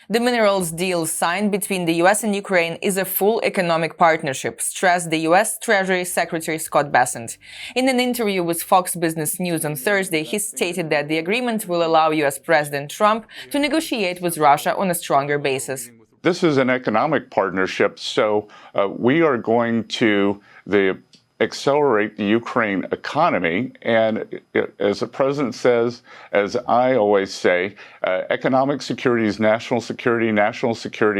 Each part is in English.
The minerals deal signed between the US and Ukraine is a full economic partnership, stressed the US Treasury Secretary Scott Bessent. In an interview with Fox Business News on Thursday, he stated that the agreement will allow US President Trump to negotiate with Russia on a stronger basis. This is an economic partnership, so we are going to accelerate the Ukraine economy. And as the president says, as I always say, economic security is national security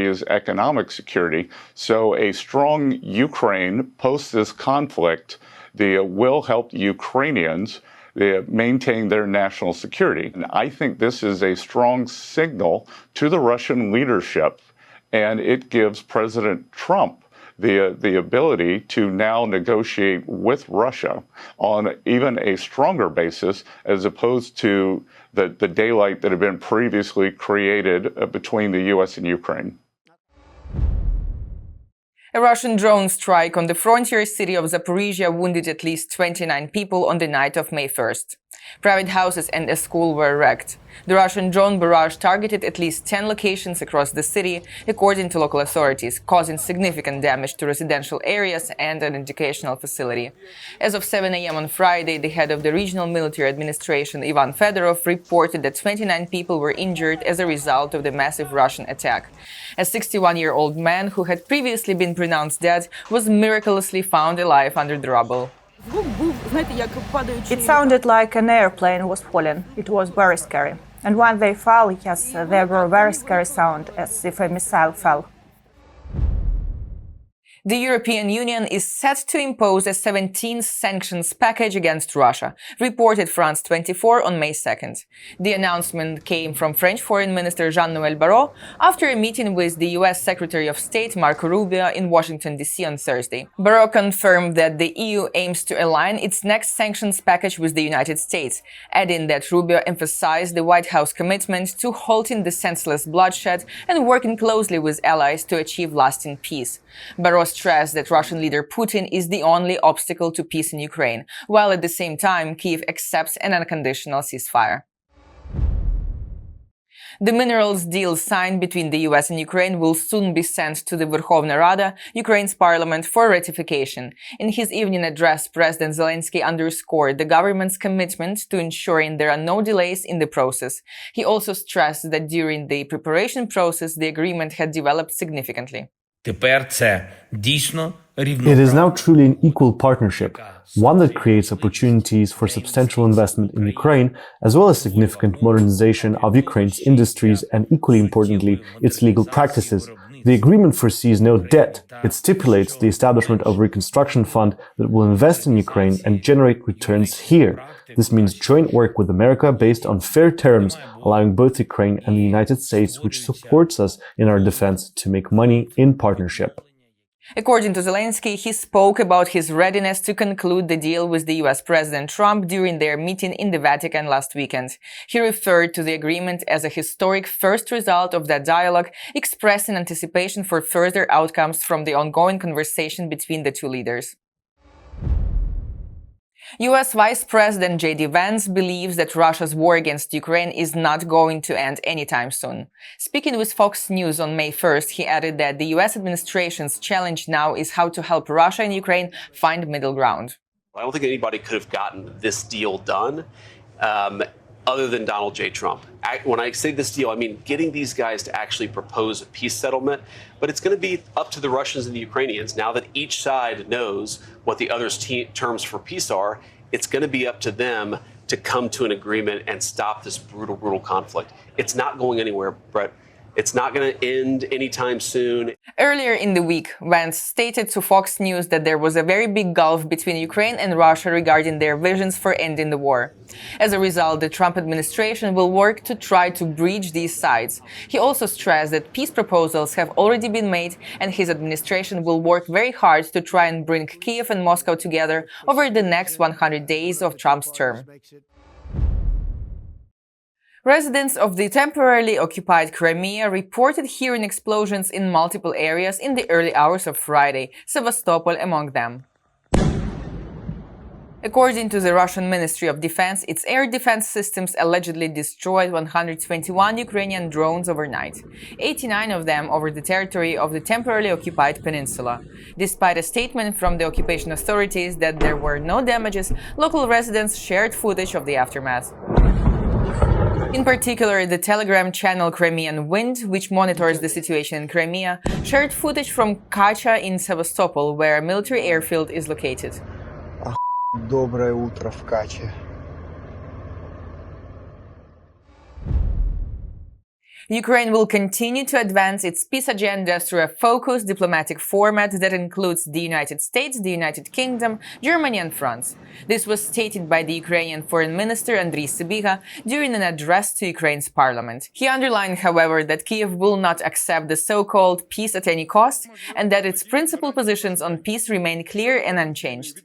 is economic security. So a strong Ukraine post this conflict will help the Ukrainians maintain their national security. And I think this is a strong signal to the Russian leadership, and it gives President Trump the ability to now negotiate with Russia on even a stronger basis, as opposed to the daylight that had been previously created between the U.S. and Ukraine. A Russian drone strike on the frontier city of Zaporizhzhia wounded at least 29 people on the night of May 1st. Private houses and a school were wrecked. The Russian drone barrage targeted at least 10 locations across the city, according to local authorities, causing significant damage to residential areas and an educational facility. As of 7 a.m. on Friday, the head of the regional military administration, Ivan Fedorov, reported that 29 people were injured as a result of the massive Russian attack. A 61-year-old man who had previously been pronounced dead was miraculously found alive under the rubble. It sounded like an airplane was falling. It was very scary. And when they fell, yes, there were very scary sound, as if a missile fell. The European Union is set to impose a 17th sanctions package against Russia, reported France+24 on May 2nd. The announcement came from French Foreign Minister Jean-Noël Barrot after a meeting with the US Secretary of State Marco Rubio in Washington, D.C. on Thursday. Barrot confirmed that the EU aims to align its next sanctions package with the United States, adding that Rubio emphasized the White House commitment to halting the senseless bloodshed and working closely with allies to achieve lasting peace. Barrot stressed that Russian leader Putin is the only obstacle to peace in Ukraine, while at the same time Kyiv accepts an unconditional ceasefire. The minerals deal signed between the US and Ukraine will soon be sent to the Verkhovna Rada, Ukraine's parliament, for ratification. In his evening address, President Zelenskyy underscored the government's commitment to ensuring there are no delays in the process. He also stressed that during the preparation process, the agreement had developed significantly. It is now truly an equal partnership, one that creates opportunities for substantial investment in Ukraine, as well as significant modernization of Ukraine's industries and, equally importantly, its legal practices. The agreement foresees no debt. It stipulates the establishment of a reconstruction fund that will invest in Ukraine and generate returns here. This means joint work with America based on fair terms, allowing both Ukraine and the United States, which supports us in our defense, to make money in partnership. According to Zelenskyy, he spoke about his readiness to conclude the deal with the US President Trump during their meeting in the Vatican last weekend. He referred to the agreement as a historic first result of that dialogue, expressing anticipation for further outcomes from the ongoing conversation between the two leaders. US Vice President J.D. Vance believes that Russia's war against Ukraine is not going to end anytime soon. Speaking with Fox News on May 1st, he added that the US administration's challenge now is how to help Russia and Ukraine find middle ground. I don't think anybody could have gotten this deal done other than Donald J. Trump. When I say this deal, I mean getting these guys to actually propose a peace settlement. But it's going to be up to the Russians and the Ukrainians. Now that each side knows what the other's terms for peace are, it's going to be up to them to come to an agreement and stop this brutal conflict. It's not going anywhere, Brett. It's not going to end anytime soon. Earlier in the week, Vance stated to Fox News that there was a very big gulf between Ukraine and Russia regarding their visions for ending the war. As a result, the Trump administration will work to try to bridge these sides. He also stressed that peace proposals have already been made, and his administration will work very hard to try and bring Kyiv and Moscow together over the next 100 days of Trump's term. Residents of the temporarily occupied Crimea reported hearing explosions in multiple areas in the early hours of Friday, Sevastopol among them. According to the Russian Ministry of Defense, its air defense systems allegedly destroyed 121 Ukrainian drones overnight, 89 of them over the territory of the temporarily occupied peninsula. Despite a statement from the occupation authorities that there were no damages, local residents shared footage of the aftermath. In particular, the Telegram channel Crimean Wind, which monitors the situation in Crimea, shared footage from Kacha in Sevastopol, where a military airfield is located. Доброе утро в Каче. Ukraine will continue to advance its peace agenda through a focused diplomatic format that includes the United States, the United Kingdom, Germany and France. This was stated by the Ukrainian Foreign Minister Andriy Sybiha during an address to Ukraine's parliament. He underlined, however, that Kyiv will not accept the so-called peace at any cost and that its principal positions on peace remain clear and unchanged.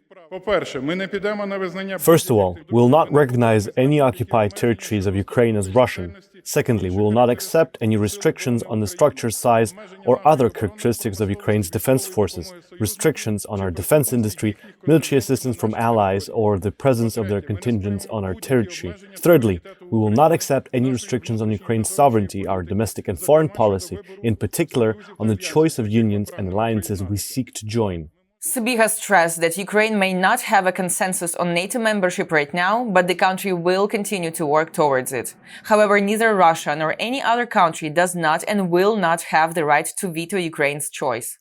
First of all, we will not recognize any occupied territories of Ukraine as Russian. Secondly, we will not accept any restrictions on the structure, size, or other characteristics of Ukraine's defense forces, restrictions on our defense industry, military assistance from allies, or the presence of their contingents on our territory. Thirdly, we will not accept any restrictions on Ukraine's sovereignty, our domestic and foreign policy, in particular on the choice of unions and alliances we seek to join. Sybiha stressed that Ukraine may not have a consensus on NATO membership right now, but the country will continue to work towards it. However, neither Russia nor any other country does not and will not have the right to veto Ukraine's choice.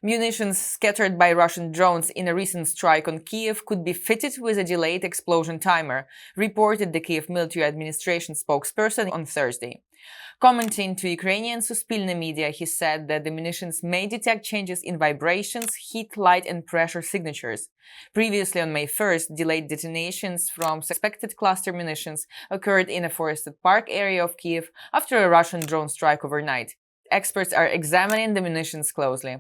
Munitions scattered by Russian drones in a recent strike on Kyiv could be fitted with a delayed explosion timer, reported the Kyiv military administration spokesperson on Thursday. Commenting to Ukrainian Suspilne media, he said that the munitions may detect changes in vibrations, heat, light and pressure signatures. Previously on May 1st, delayed detonations from suspected cluster munitions occurred in a forested park area of Kyiv after a Russian drone strike overnight. Experts are examining the munitions closely.